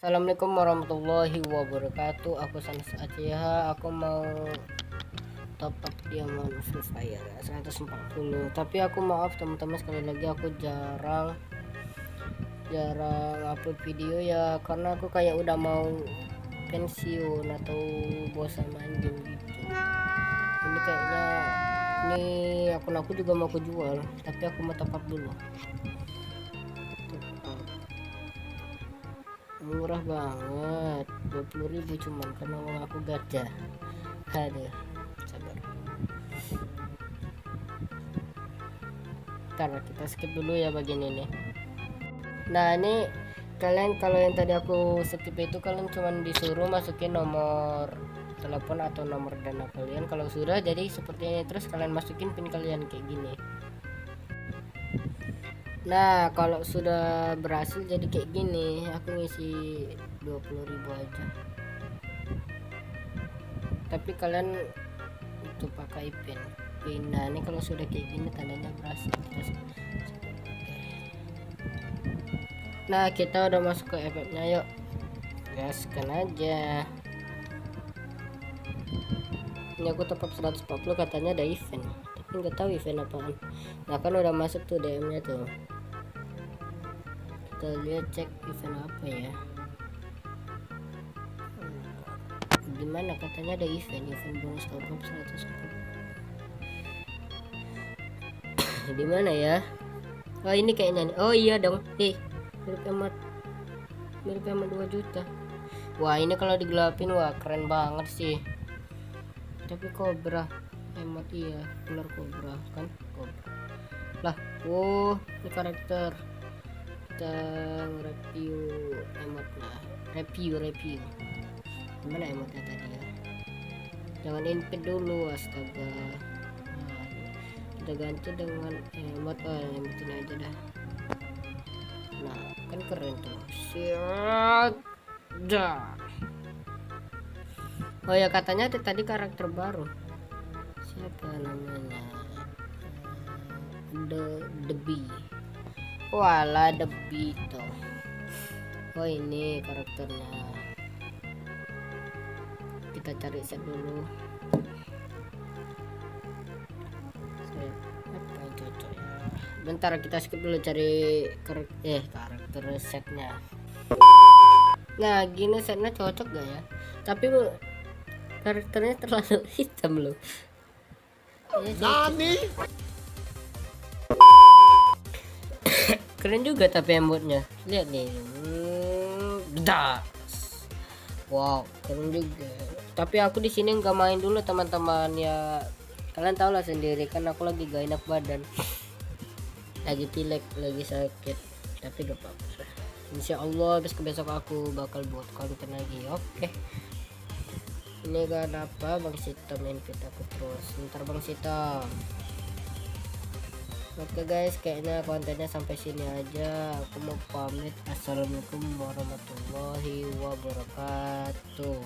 Assalamualaikum warahmatullahi wabarakatuh. Aku Sanis Aceh. Aku mau top up diamond Free Fire 140. Tapi aku maaf teman-teman, sekali lagi aku jarang upload video ya, karena aku kayak udah mau pensiun atau bosan main game gitu. Ini kayaknya akun aku juga mau aku jual, tapi aku mau top up dulu. Murah banget, 20.000 cuman karena uang aku gajah. Aduh, sabar. Ntar kita skip dulu ya bagian ini. Nah, ini kalian kalau yang tadi aku skip itu, kalian cuman disuruh masukin nomor telepon atau nomor dana kalian. Kalau sudah jadi seperti ini, terus kalian masukin pin kalian kayak gini. Nah, kalau sudah berhasil jadi kayak gini, aku ngisi 20.000 aja. Tapi kalian itu pakai pin. Nah, ini kalau sudah kayak gini tandanya berhasil. Nah, kita udah masuk ke efeknya, yuk gaskan aja. Ini aku top up 140, katanya ada event, tapi nggak tahu event apaan. Nah, kan udah masuk tuh DM nya tuh. Kita lihat, cek event apa ya, gimana, katanya ada event bonus top up 140. Di mana ya? Oh, ini kayaknya nih. Oh iya dong, mirip hemat 2 juta. Wah, ini kalau digelapin wah keren banget sih. Tapi kobra hemat, iya bener, kobra kan, kobra lah. Oh, ini karakter. Kita review emotnya. Review gimana emotnya tadi ya, jangan invite dulu, astaga. Nah, kita ganti dengan emot, emot ini aja dah. Nah, kan keren tuh. Siap dah. Oh ya, katanya tadi karakter baru, siapa namanya, The Bee. Walah, The Bee tuh. Oh, ini karakternya. Kita cari set dulu. Apa yang cocok ya? Bentar, kita skip dulu cari karakter setnya. Nah, gini setnya cocok gak ya? Tapi karakternya terlalu hitam loh. Nani? Keren juga tapi emotnya. Lihat nih. Wow, keren juga. Tapi aku di sini nggak main dulu teman-teman ya. Kalian tahu lah sendiri kan, aku lagi gak enak badan. Lagi pilek, lagi sakit. Tapi gak apa-apa. Insya Allah besok aku bakal buat konten lagi. Oke. Ini kan apa, Bang Sitom invite aku terus. Bentar Bang Sitom. Oke guys, kayaknya kontennya sampai sini aja. Aku mau pamit. Assalamualaikum warahmatullahi wabarakatuh.